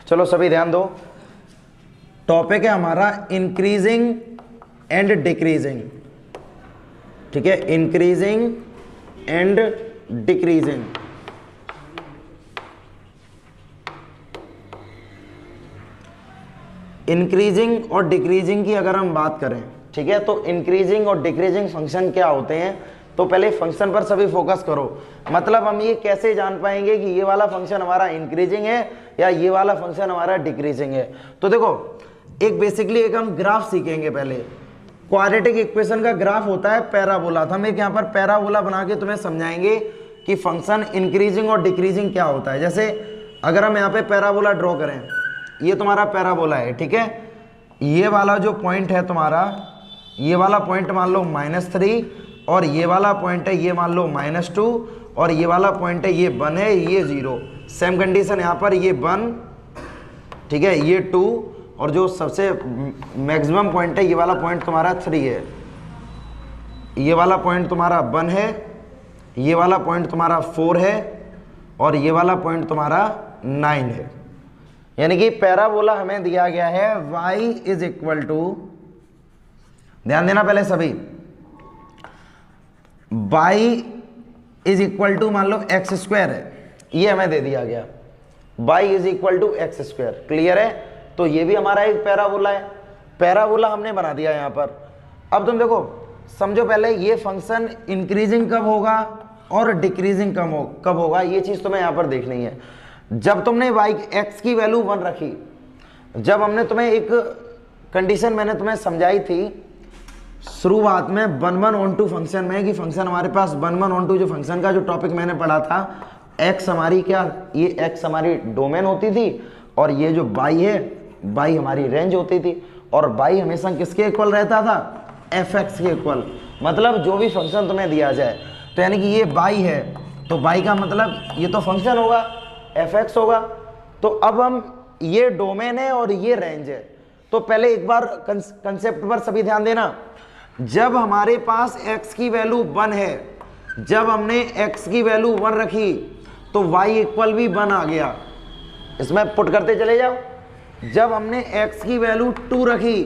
चलो सभी ध्यान दो, टॉपिक है हमारा इंक्रीजिंग एंड डिक्रीजिंग। ठीक है, इंक्रीजिंग एंड डिक्रीजिंग। इंक्रीजिंग और डिक्रीजिंग की अगर हम बात करें, ठीक है, तो इंक्रीजिंग और डिक्रीजिंग फंक्शन क्या होते हैं, तो पहले फंक्शन पर सभी फोकस करो। मतलब हम ये कैसे जान पाएंगे कि ये वाला फंक्शन हमारा इंक्रीजिंग है या ये वाला फंक्शन हमारा डिक्रीजिंग है। तो देखो, एक बेसिकली एक हम ग्राफ सीखेंगे। पहले क्वाड्रेटिक इक्वेशन का ग्राफ होता है पैराबोला। तो हम एक यहाँ पर पैराबोला बना के तुम्हें समझाएंगे कि फंक्शन इंक्रीजिंग और डिक्रीजिंग क्या होता है। जैसे अगर हम यहाँ पे पैराबोला ड्रॉ करें, ये तुम्हारा पैराबोला है, ठीक है, ये वाला जो पॉइंट है तुम्हारा, ये वाला पॉइंट मान लो -3 और ये वाला पॉइंट है ये मान लो -2 और ये वाला पॉइंट है ये 1 है, ये 0। सेम कंडीशन यहाँ पर ये 1, ठीक है, ये 2 और जो सबसे मैक्सिमम पॉइंट है ये वाला पॉइंट तुम्हारा 3 है, ये वाला पॉइंट तुम्हारा 1 है, ये वाला पॉइंट तुम्हारा 4 है और ये वाला पॉइंट तुम्हारा 9 है। यानी कि पैराबोला हमें दिया गया है y इज इक्वल टू, ध्यान देना पहले सभी, y इज इक्वल टू मान लो x² है, ये हमें दे दिया गया, y is equal to x²। Clear है? तो ये भी हमारा एक पैराबोला है, पैराबोला हमने बना दिया यहाँ पर। अब तुम देखो, समझो पहले ये फंक्शन इंक्रीजिंग कब होगा और डिक्रीजिंग कब होगा, ये चीज तुम्हें यहाँ पर देखनी है। जब तुमने x की वैल्यू 1 रखी, जब हमने तुम्हें एक कंडीशन मैंने तुम्हें समझाई थी शुरुआत में 1/1 फंक्शन में, कि फंक्शन हमारे पास 1/1 जो फंक्शन का जो टॉपिक मैंने पढ़ा था, x हमारी क्या, ये x हमारी डोमेन होती थी और ये जो y है, y हमारी रेंज होती थी। और y हमेशा किसके इक्वल रहता था, fx के इक्वल। मतलब जो भी फंक्शन तुम्हें दिया जाए, तो यानी कि ये y है, तो y का मतलब ये तो फंक्शन होगा, fx होगा। तो अब हम, ये डोमेन है और ये रेंज है। तो पहले एक बार कंसेप्ट पर सभी ध्यान देना। जब हमारे पास x की वैल्यू 1 है, जब हमने x की वैल्यू 1 रखी तो y इक्वल भी 1 आ गया। इसमें पुट करते चले जाओ। जब हमने x की वैल्यू 2 रखी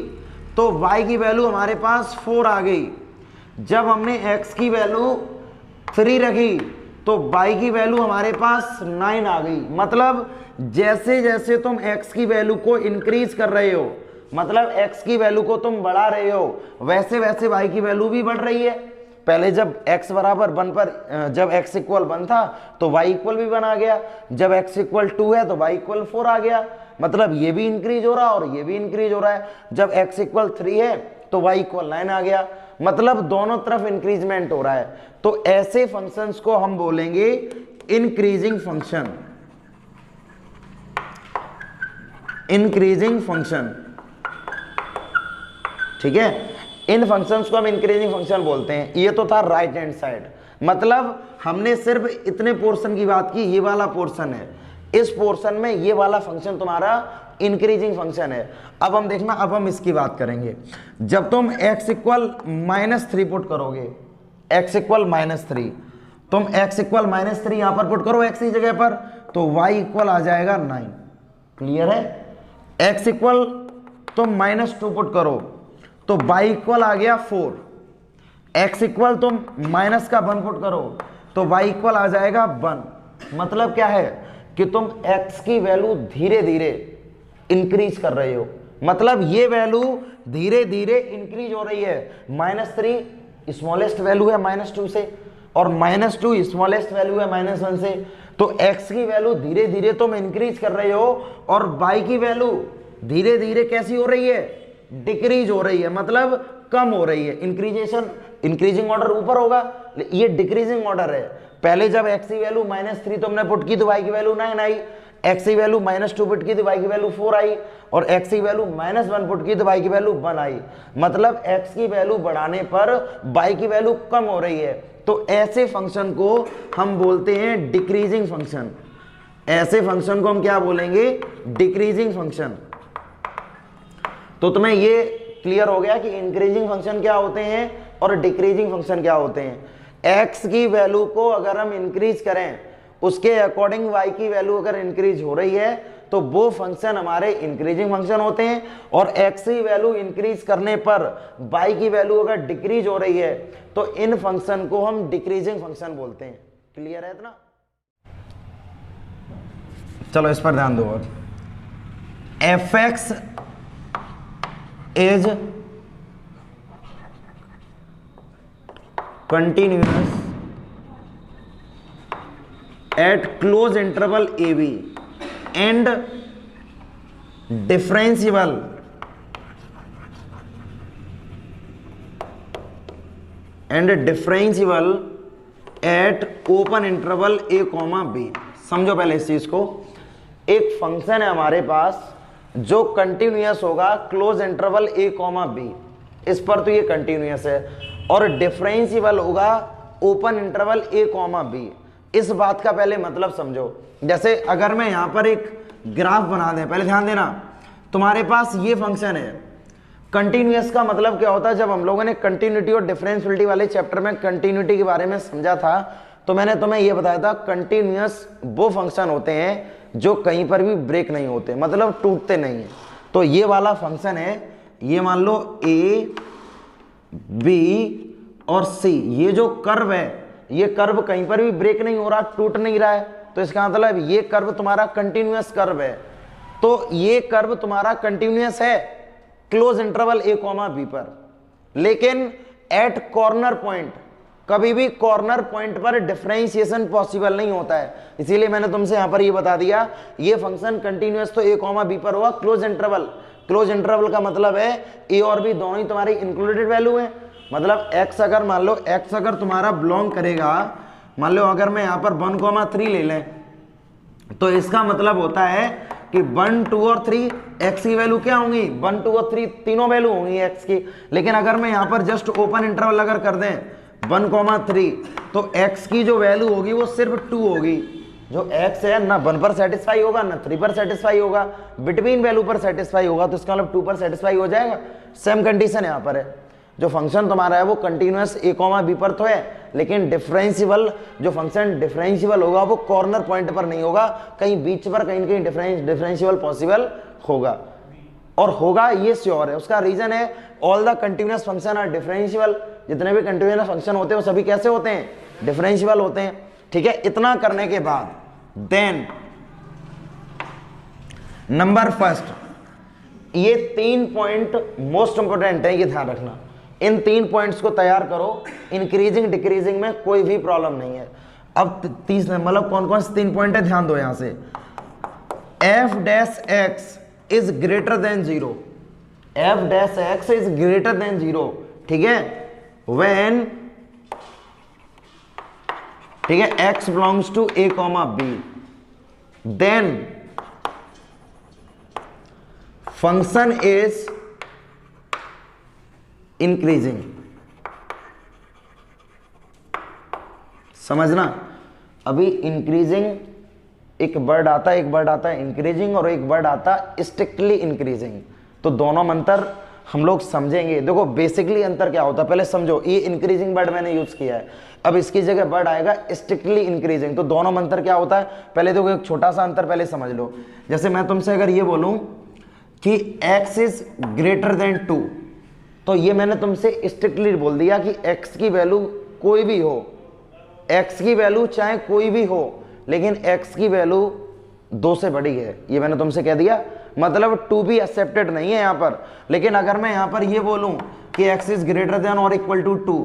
तो y की वैल्यू हमारे पास 4 आ गई। जब हमने x की वैल्यू 3 रखी तो y की वैल्यू हमारे पास 9 आ गई। मतलब जैसे जैसे तुम x की वैल्यू को इंक्रीज कर रहे हो, मतलब x की वैल्यू को तुम बढ़ा रहे हो, वैसे वैसे y की वैल्यू भी बढ़ रही है। पहले जब x बराबर 1 पर, जब x इक्वल 1 था तो y इक्वल भी 1 आ गया। जब x इक्वल 2 है तो y इक्वल 4 आ गया। मतलब ये भी इंक्रीज हो रहा है और ये भी इंक्रीज हो रहा है। जब x इक्वल 3 है तो y इक्वल 9 आ गया। मतलब दोनों तरफ इंक्रीजमेंट हो रहा है। तो ऐसे फंक्शंस को हम बोलेंगे इंक्रीजिंग फंक्शन, इंक्रीजिंग फंक्शन। ठीक है, इन फंक्शंस को हम इंक्रीजिंग फंक्शन बोलते हैं। ये तो था राइट हैंड साइड। मतलब हमने सिर्फ इतने पोर्शन की बात की, ये वाला पोर्शन है, इस पोर्शन में ये वाला फंक्शन तुम्हारा इंक्रीजिंग फंक्शन है। अब हम देखना, अब हम इसकी बात करेंगे। जब तुम x इक्वल -3 पुट करोगे, x इक्वल -3, तुम x इक्वल -3 यहां पर पुट करो x की जगह पर, तो y इक्वल आ जाएगा 9। क्लियर है? x इक्वल तुम -2 पुट करो तो y इक्वल आ गया 4। x इक्वल तुम माइनस का 1 पुट करो तो y इक्वल आ जाएगा 1। मतलब क्या है कि तुम x की वैल्यू धीरे धीरे इंक्रीज कर रहे हो। मतलब ये वैल्यू धीरे धीरे इंक्रीज हो रही है। -3 स्मॉलेस्ट वैल्यू है -2 से और -2 स्मॉलेस्ट वैल्यू है -1 से। तो x की वैल्यू धीरे धीरे तुम इंक्रीज कर रहे हो और y की वैल्यू धीरे धीरे कैसी हो रही है, डिक्रीज हो रही है, मतलब कम हो रही है। इंक्रीजिंग ऑर्डर ऊपर होगा, ये डिक्रीजिंग ऑर्डर है। पहले जब x की वैल्यू -3 तुमने पुट की तो y की वैल्यू 9 आई, x की वैल्यू -2 पुट की तो y की वैल्यू 4 आई, और x की वैल्यू -1 पुट की तो y की वैल्यू 1 आई। मतलब x की वैल्यू बढ़ाने पर y की वैल्यू कम हो रही है। तो ऐसे फंक्शन को हम बोलते हैं डिक्रीजिंग फंक्शन। ऐसे फंक्शन को हम क्या बोलेंगे, डिक्रीजिंग फंक्शन। तो तुम्हें ये क्लियर हो गया कि इंक्रीजिंग फंक्शन क्या होते हैं और डिक्रीजिंग फंक्शन क्या होते हैं। x की वैल्यू को अगर हम इंक्रीज करें, उसके अकॉर्डिंग y की वैल्यू अगर इंक्रीज हो रही है तो वो फंक्शन हमारे इंक्रीजिंग फंक्शन होते हैं, और एक्स की वैल्यू इंक्रीज करने पर वाई की वैल्यू अगर डिक्रीज हो रही है तो इन फंक्शन को हम डिक्रीजिंग फंक्शन बोलते हैं। क्लियर है इतना? चलो इस पर ध्यान दो। और F X is continuous at close interval AB and differentiable at open interval A, B। समझो पहले इस चीज को। एक फंक्शन है हमारे पास जो कंटिन्यूअस होगा क्लोज इंटरवल A, B, इस पर तो ये कंटिन्यूअस है, और डिफरेंशिएबल होगा ओपन इंटरवल A, B। इस बात का पहले मतलब समझो। जैसे अगर मैं यहां पर एक ग्राफ बना दें, पहले ध्यान देना, तुम्हारे पास ये फंक्शन है। कंटिन्यूअस का मतलब क्या होता है? जब हम लोगों ने कंटिन्यूटी और डिफरेंशियलिटी वाले चैप्टर में कंटिन्यूटी के बारे में समझा था तो मैंने तुम्हें ये बताया था कंटिन्यूअस वो फंक्शन होते हैं जो कहीं पर भी ब्रेक नहीं होते, मतलब टूटते नहीं है। तो ये वाला फंक्शन है, ये मान लो ए बी और सी, ये जो कर्व है ये कर्व कहीं पर भी ब्रेक नहीं हो रहा, टूट नहीं रहा है, तो इसका मतलब ये कर्व तुम्हारा कंटिन्यूअस कर्व है। तो ये कर्व तुम्हारा कंटिन्यूअस है क्लोज इंटरवल A, B पर, लेकिन एट कॉर्नर पॉइंट, कभी भी कॉर्नर पॉइंट पर डिफरेंशिएशन पॉसिबल नहीं होता है। इसीलिए मैंने तुमसे यहां पर ये बता दिया, ये फंक्शन कंटिन्यूअस तो A, B पर हुआ क्लोज इंटरवल। क्लोज इंटरवल का मतलब है A और B दोनों ही तुम्हारी इंक्लूडेड वैल्यू है। मतलब x अगर मान लो x अगर तुम्हारा बिलोंग करेगा, मान लो अगर मैं यहां पर 1,3 ले लें, तो इसका मतलब होता है कि 1, 2 और 3 x की वैल्यू क्या होंगी? 1, 2 और 3 तीनों वैल्यू होंगी x की। लेकिन अगर मैं यहां पर जस्ट ओपन इंटरवल अगर कर दें 1,3, तो x की जो वैल्यू होगी वो सिर्फ 2 होगी। जो x है ना 1 पर सेटिस्फाई होगा ना 3 पर सेटिस्फाई होगा, बिटवीन वैल्यू पर सेटिस्फाई होगा, तो इसका मतलब 2 पर सेटिस्फाई हो जाएगा। सेम कंडीशन यहां पर है, जो फंक्शन तुम्हारा है वो कंटिन्यूअस A, B पर तो है, लेकिन डिफरेंशिएबल जो फंक्शन डिफरेंशिएबल होगा वो कॉर्नर पॉइंट पर नहीं होगा, कहीं बीच पर कहीं कहीं डिफरेंशिएबल पॉसिबल होगा, और होगा ये श्योर है। उसका रीजन है all the continuous function are differentiable. जितने भी कंटिन्यूअस फंक्शन होते हैं वो सभी कैसे होते हैं? डिफरेंशिएबल होते हैं। ठीक है, इतना करने के बाद देन नंबर फर्स्ट, ये 3 पॉइंट मोस्ट इंपोर्टेंट है, ये ध्यान रखना। इन 3 पॉइंट्स को तैयार करो, इंक्रीजिंग डिक्रीजिंग में कोई भी प्रॉब्लम नहीं है। अब 30 मतलब कौन कौन से 3 पॉइंट है, ध्यान दो यहां से। F dash X is greater than 0, F dash X is greater than 0, ठीक है, व्हेन, ठीक है, x belongs to A, B, then function is increasing. समझना, अभी इंक्रीजिंग एक वर्ड आता है, एक वर्ड आता है इंक्रीजिंग, और एक वर्ड आता है स्ट्रिक्टली इंक्रीजिंग। तो दोनों में अंतर हम लोग समझेंगे। देखो बेसिकली अंतर क्या होता है पहले समझो। ये इंक्रीजिंग वर्ड मैंने यूज किया है, अब इसकी जगह वर्ड आएगा स्ट्रिक्टली इंक्रीजिंग। तो दोनों में अंतर क्या होता है पहले देखो, एक छोटा सा अंतर पहले समझ लो। जैसे मैं तुमसे अगर ये बोलूं कि x इज ग्रेटर देन 2, तो ये मैंने तुमसे स्ट्रिक्टली बोल दिया कि x की वैल्यू कोई भी हो, x की वैल्यू चाहे कोई भी हो, लेकिन x की वैल्यू 2 से बड़ी है, ये मैंने तुमसे कह दिया। मतलब 2 भी एक्सेप्टेड नहीं है यहाँ पर। लेकिन अगर मैं यहाँ पर ये बोलूँ कि x इज ग्रेटर देन और इक्वल टू 2,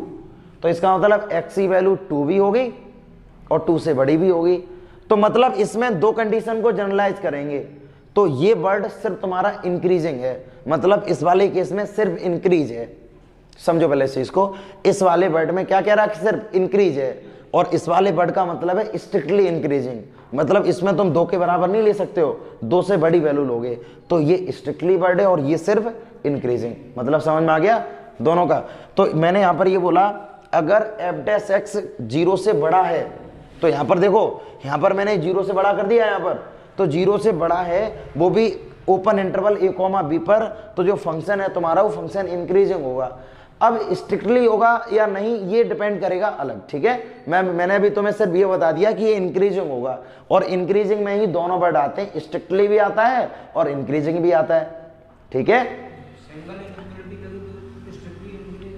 तो इसका मतलब x की वैल्यू 2 भी होगी और 2 से बड़ी भी होगी। तो मतलब इसमें 2 कंडीशन को जनरलाइज करेंगे। तो ये वर्ड सिर्फ तुम्हारा इंक्रीजिंग है, मतलब इस वाले केस में सिर्फ इंक्रीज है। समझो पहले इस चीज को, इस वाले वर्ड में क्या कह रहा है कि सिर्फ इंक्रीज है, और इस वाले वर्ड का मतलब है स्ट्रिक्टली इंक्रीजिंग। मतलब इसमें तुम 2 के बराबर नहीं ले सकते हो, 2 से बड़ी वैल्यू लोगे। तो ये स्ट्रिक्टली वर्ड है और ये सिर्फ इंक्रीजिंग। मतलब समझ में आ गया दोनों का। तो मैंने यहां पर ये बोला अगर f डैश x 0 से बड़ा है, तो यहां पर देखो, यहां पर मैंने 0 से बड़ा कर दिया, यहां पर तो 0 से बड़ा है, वो भी ओपन इंटरवल A, B पर, तो जो फंक्शन है तुम्हारा वो फंक्शन इंक्रीजिंग होगा। अब स्ट्रिक्टली होगा या नहीं ये डिपेंड करेगा अलग, ठीक है। मैंने अभी तुम्हें सिर्फ ये बता दिया कि ये इंक्रीजिंग होगा, और इंक्रीजिंग में ही दोनों वर्ड आते हैं, स्ट्रिक्टली भी आता है और इंक्रीजिंग भी आता है, ठीक है।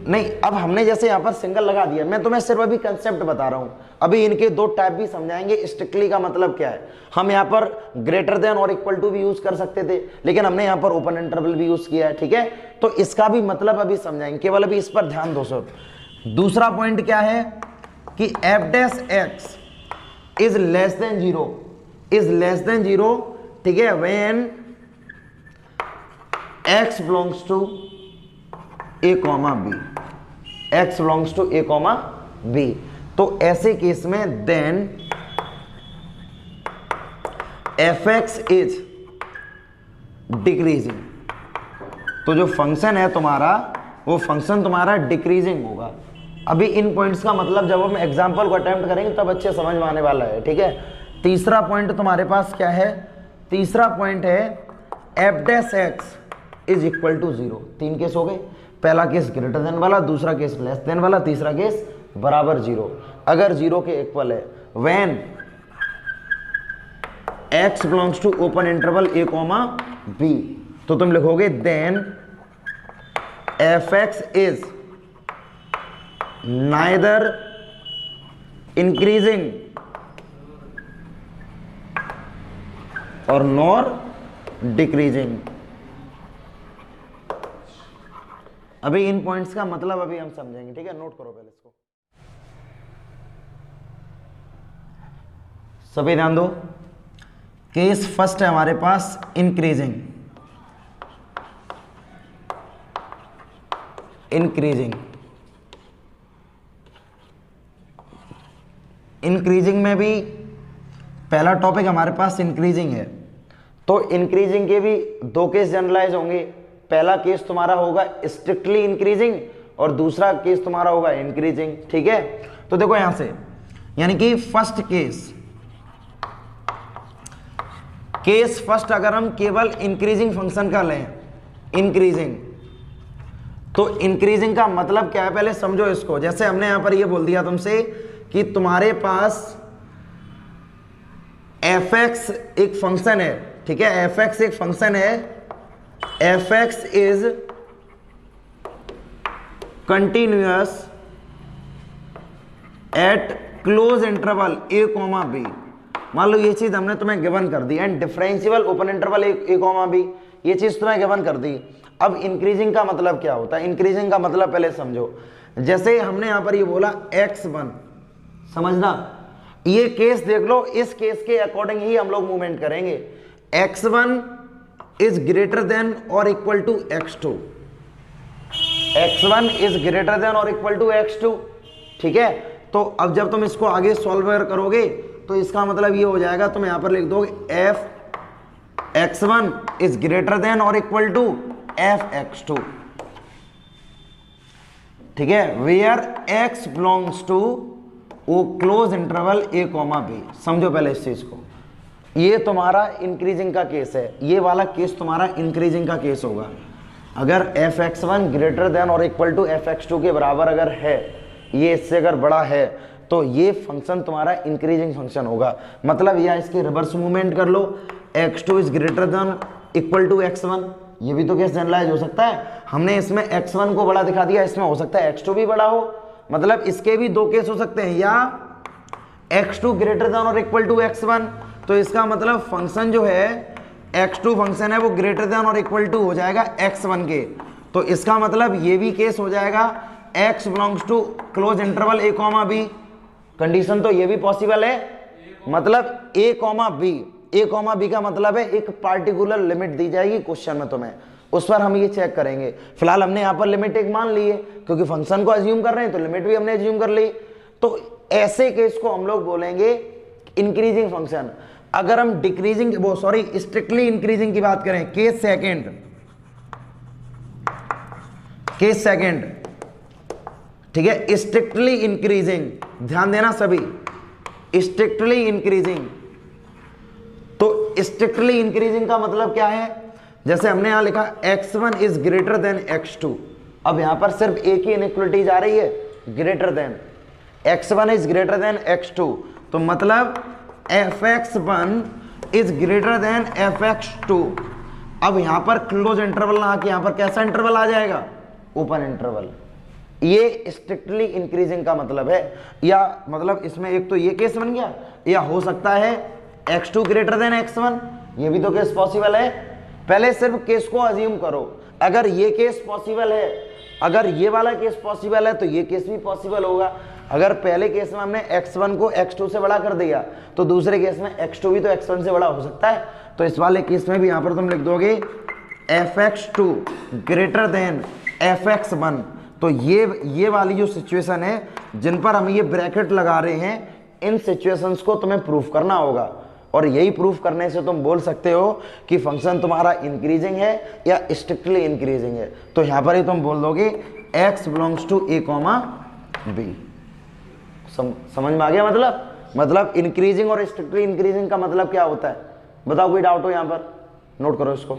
नहीं, अब हमने जैसे यहाँ पर सिंगल लगा दिया, मैं तुम्हें सिर्फ अभी कंसेप्ट बता रहा हूँ। अभी इनके दो टाइप भी समझाएंगे। स्ट्रिक्टली का मतलब क्या है, हम यहाँ पर ग्रेटर देन और इक्वल टू भी यूज कर सकते थे, लेकिन हमने यहाँ पर ओपन इंटरवल भी यूज किया है, ठीक है। तो इसका भी मतलब अभी समझाएंगे, केवल अभी इस पर ध्यान दो सब। दूसरा पॉइंट क्या है कि F dash X is less than zero, ठीक है, when X belongs to A comma B, X belongs to A comma B. तो ऐसे केस में then F X is decreasing, तो जो फंक्शन है तुम्हारा वो फंक्शन तुम्हारा डिक्रीजिंग होगा। अभी इन पॉइंट्स का मतलब जब हम एग्जांपल को अटेम्प्ट करेंगे तब अच्छे समझ में आने वाला है, ठीक है। तीसरा पॉइंट तुम्हारे पास क्या है, तीसरा पॉइंट है F dash X is equal to 0। 3 case हो गए, पहला केस ग्रेटर देन वाला, दूसरा केस लेस देन वाला, तीसरा केस बराबर 0। अगर 0 के इक्वल है when x belongs to open interval a comma b, तो तुम लिखोगे then F X is neither increasing और नॉर डिक्रीजिंग। अभी इन पॉइंट्स का मतलब अभी हम समझेंगे, ठीक है। नोट करो पहले इसको, सभी ध्यान दो। केस फर्स्ट है हमारे पास इंक्रीजिंग, इंक्रीजिंग में भी पहला टॉपिक हमारे पास इंक्रीजिंग है। तो इंक्रीजिंग के भी दो केस जनरलाइज होंगे। पहला केस तुम्हारा होगा स्ट्रिक्टली इंक्रीजिंग और दूसरा केस तुम्हारा होगा इंक्रीजिंग, ठीक है। तो देखो यहां से, यानी कि फर्स्ट केस फर्स्ट अगर हम केवल इंक्रीजिंग फंक्शन का लें, इंक्रीजिंग, तो इंक्रीजिंग का मतलब क्या है पहले समझो इसको। जैसे हमने यहां पर ये बोल दिया तुमसे कि तुम्हारे पास एफ एक्स एक फंक्शन है, ठीक है, एफ एक्स एक फंक्शन है, F X is continuous at close interval A comma B. मान लो ये चीज हमने तुम्हें गिवन कर दी, and differential open interval A comma B, ये चीज तुम्हें गिवन कर दी। अब इंक्रीजिंग का मतलब क्या होता है, इंक्रीजिंग का मतलब पहले समझो। जैसे हमने यहां पर ये बोला x1, समझना, ये केस देख लो, इस केस के अकॉर्डिंग ही हम लोग मूवमेंट करेंगे। x1 इज ग्रेटर देन और equal to x2, x1 is greater than और इक्वल टू x2, ठीक है। तो अब जब तुम इसको आगे सॉल्व करोगे तो इसका मतलब ये हो जाएगा, तुम यहां पर लिख दोगे F x1 is greater than और इक्वल टू एफ x2, ठीक है, where x belongs to O close interval A comma B. समझो पहले इस चीज को, ये तुम्हारा इंक्रीजिंग का केस है, ये वाला केस तुम्हारा इंक्रीजिंग का केस होगा। अगर एफ x1 ग्रेटर देन और इक्वल टू एफ x2 के बराबर अगर है, ये इससे अगर बड़ा है, तो ये फंक्शन तुम्हारा इंक्रीजिंग फंक्शन होगा। मतलब या इसके रिवर्स मूवमेंट कर लो, x2 is greater than equal to x1, ये भी तो केस जनरलाइज हो सकता है। हमने इसमें x1 को बड़ा दिखा दिया, इसमें हो सकता है x2 भी बड़ा हो, मतलब इसके भी दो केस हो सकते हैं, या x2 ग्रेटर देन और इक्वल टू x1, तो इसका मतलब फंक्शन जो है x2 फंक्शन है वो ग्रेटर देन और इक्वल टू हो जाएगा x1 के। तो इसका मतलब ये भी केस हो जाएगा x belongs to close interval a comma B. Condition तो ये भी पॉसिबल है, मतलब a कॉमा बी का मतलब है एक पार्टिकुलर लिमिट दी जाएगी क्वेश्चन में तुम्हें, उस पर हम ये चेक करेंगे। फिलहाल हमने यहाँ पर लिमिट एक मान ली है, क्योंकि फंक्शन को अज्यूम कर रहे हैं तो लिमिट भी हमने अज्यूम कर ली। तो ऐसे केस को हम लोग बोलेंगे इंक्रीजिंग फंक्शन। अगर हम डिक्रीजिंग स्ट्रिक्टली इंक्रीजिंग की बात करें, केस सेकंड, ठीक है, स्ट्रिक्टली इंक्रीजिंग, ध्यान देना सभी, स्ट्रिक्टली इंक्रीजिंग। तो स्ट्रिक्टली इंक्रीजिंग का मतलब क्या है, जैसे हमने यहां लिखा x1 is greater then x2, अब यहाँ पर सिर्फ एक ही इनइक्वलिटीज आ रही है, greater than x1 is greater then x2, तो मतलब fx1 is greater then fx2। अब यहाँ पर क्लोज इंटरवल ना आके यहाँ पर कैसा इंटरवल आ जाएगा, ओपन इंटरवल। ये स्ट्रिक्टली इंक्रीजिंग का मतलब है, या मतलब इसमें एक तो ये केस बन गया, या हो सकता है x2 ग्रेटर देन x1, ये भी तो केस पॉसिबल है। पहले सिर्फ केस को अज्यूम करो, अगर ये केस पॉसिबल है, अगर ये वाला केस पॉसिबल है तो ये केस भी पॉसिबल होगा। अगर पहले केस में हमने x1 को x2 से बड़ा कर दिया तो दूसरे केस में x2 भी तो x1 से बड़ा हो सकता है। तो इस वाले केस में भी यहां पर तुम लिख दोगे fx2 ग्रेटर देन fx1। तो ये वाली जो सिचुएशन है जिन पर हम ये ब्रैकेट लगा रहे हैं, इन सिचुएशंस को तुम्हें प्रूफ करना होगा, और यही प्रूफ करने से तुम बोल सकते हो कि फंक्शन तुम्हारा इंक्रीजिंग है या स्ट्रिक्टली इंक्रीजिंग है। तो यहां पर ही तुम बोल दोगे x belongs to a, b। समझ में आ गया? मतलब इंक्रीजिंग और स्ट्रिक्टली इंक्रीजिंग का मतलब क्या होता है, बताओ? कोई डाउट हो यहाँ पर? नोट करो इसको।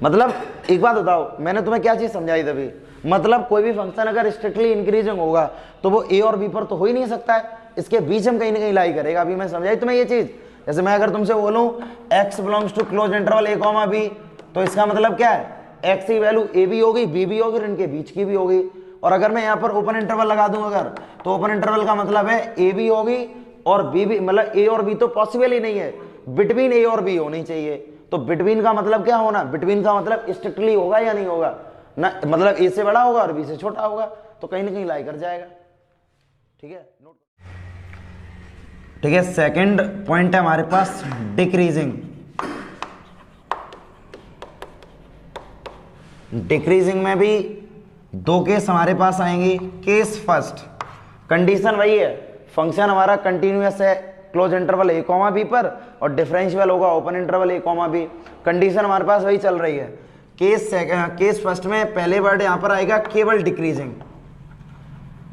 मतलब एक बात बताओ, मैंने तुम्हें क्या चीज समझाई थी अभी? मतलब कोई भी फंक्शन अगर स्ट्रिक्टली इंक्रीजिंग होगा तो वो a और b पर तो हो ही नहीं सकता है, इसके बीच हम कहीं ना कहीं लाई करेगा। अभी मैं समझाई तुम्हें ये चीज। जैसे मैं अगर तुमसे बोलूं x belongs to close interval a, b, तो इसका मतलब क्या है, x की वैल्यू a भी होगी, b भी होगी और इनके बीच की भी होगी। और अगर मैं यहाँ पर ओपन इंटरवल लगा दूं अगर, तो ओपन इंटरवल का मतलब है a भी होगी और b भी, मतलब a और b तो पॉसिबल ही नहीं है, बिटवीन a और b होनी चाहिए। तो बिटवीन का मतलब क्या होना, बिटवीन का मतलब स्ट्रिक्टली होगा या नहीं होगा ना, मतलब a से बड़ा होगा और b से छोटा होगा, तो कहीं ना कहीं लाई कर जाएगा। ठीक है, नोट। ठीक है, सेकंड पॉइंट है हमारे पास डिक्रीजिंग। डिक्रीजिंग में भी दो केस हमारे पास आएंगे। केस फर्स्ट, कंडीशन वही है, फंक्शन हमारा कंटिन्यूअस है क्लोज इंटरवल a, b पर, और डिफरेंशियल होगा open interval a, b। Condition हमारे पास वही चल रही है। केस फर्स्ट में पहले वर्ड यहां पर आएगा केवल डिक्रीजिंग।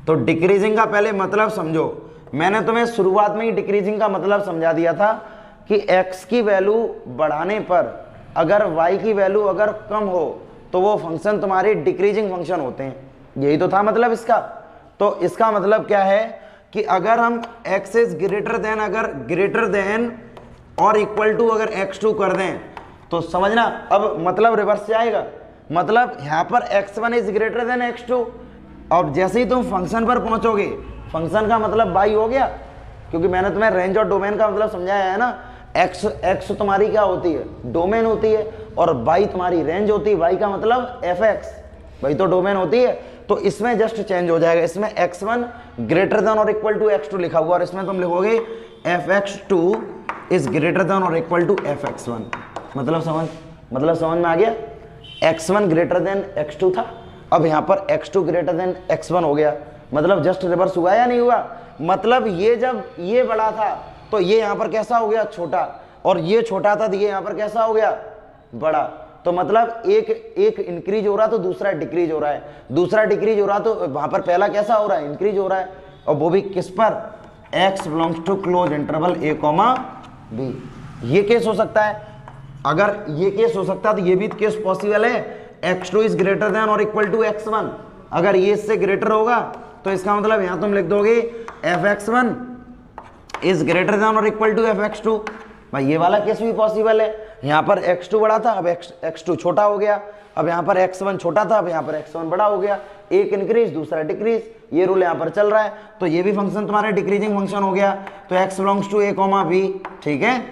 तो डिक्रीजिंग का पहले मतलब समझो। मैंने तुम्हें शुरुआत में ही डिक्रीजिंग का मतलब समझा दिया था कि x की वैल्यू बढ़ाने पर अगर y की वैल्यू अगर कम हो तो वो फंक्शन तुम्हारे डिक्रीजिंग फंक्शन होते हैं। यही तो था मतलब इसका। तो इसका मतलब क्या है कि अगर हम x इज ग्रेटर देन, अगर ग्रेटर देन और इक्वल टू अगर x2 कर दें तो समझना, अब मतलब रिवर्स जाएगा। मतलब यहाँ पर x1 is greater then x2, और जैसे ही तुम फंक्शन पर पहुंचोगे, फंक्शन का मतलब y हो गया, क्योंकि मैंने तुम्हें रेंज और डोमेन का मतलब समझाया है ना। x तुम्हारी क्या होती है, डोमेन होती है, और y तुम्हारी रेंज होती है। y का मतलब fx, वही तो डोमेन होती है। तो इसमें जस्ट चेंज हो जाएगा, इसमें x1 ग्रेटर देन और इक्वल टू x2 लिखा हुआ, और इसमें तुम लिखोगे fx2 इज ग्रेटर देन और इक्वल टू fx1। मतलब समझ में आ गया? x1 ग्रेटर देन x2 था, अब यहाँ पर x2 ग्रेटर देन x1 हो गया। मतलब जस्ट रिवर्स हुआ या नहीं हुआ? मतलब ये जब ये बड़ा था तो ये यहाँ पर कैसा हो गया, छोटा, और ये छोटा था तो ये यहाँ पर कैसा हो गया, बड़ा। तो मतलब एक इंक्रीज हो रहा तो दूसरा डिक्रीज हो रहा है, दूसरा डिक्रीज हो रहा तो वहां पर पहला कैसा हो रहा है, इंक्रीज हो रहा है। और वो भी किस पर, x belongs to close interval a, b। ये केस हो सकता है। अगर ये केस हो सकता है तो ये भी केस पॉसिबल है, x2 इज ग्रेटर देन और इक्वल टू x1। अगर ये इससे ग्रेटर होगा तो इसका मतलब यहां तुम लिख दोगे fx1 इज ग्रेटर देन और इक्वल टू fx2। भाई ये वाला केस भी पॉसिबल है। यहाँ पर x2 बड़ा था, अब x2 छोटा हो गया। अब यहाँ पर x1 छोटा था, अब यहाँ पर x1 बड़ा हो गया। एक इंक्रीज दूसरा डिक्रीज, ये रूल यहाँ पर चल रहा है। तो ये भी फंक्शन तुम्हारा डिक्रीजिंग फंक्शन हो गया। तो x belongs to a, b। ठीक है,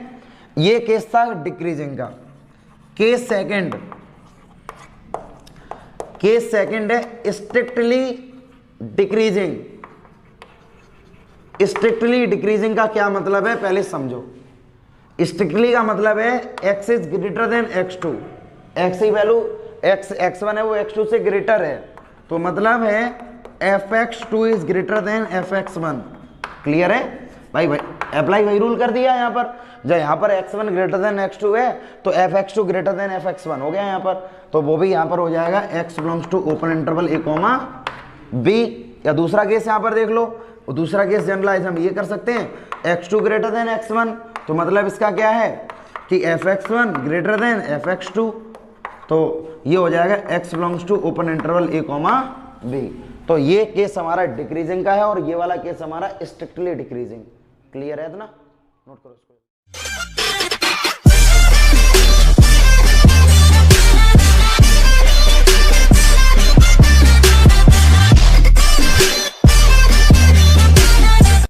ये केस था डिक्रीजिंग का। केस सेकंड है स्ट्रिक्टली डिक्रीजिंग। स्ट्रिक्टली डिक्रीजिंग का क्या मतलब है पहले समझो। स्ट्रिक्टली का मतलब है x is greater then x2, x की वैल्यू x1 है वो x2 से ग्रेटर है, तो मतलब है fx2 is greater then fx1। Clear है भाई? अप्लाई वही रूल कर दिया यहाँ पर। जब यहाँ पर x1 ग्रेटर देन x2 है तो fx2 ग्रेटर देन fx1 हो गया यहाँ पर। तो वो भी यहाँ पर हो जाएगा x belongs to open interval a, b। या दूसरा केस यहाँ पर देख लो, दूसरा केस जनरलाइज हम ये कर सकते हैं x2 ग्रेटर देन x1, तो मतलब इसका क्या है कि fx1 ग्रेटर देन fx2। तो ये हो जाएगा x belongs to open interval a comma b। तो ये केस हमारा डिक्रीजिंग का है और ये वाला केस हमारा स्ट्रिक्टली डिक्रीजिंग। क्लियर है इतना? नोट करो इसको।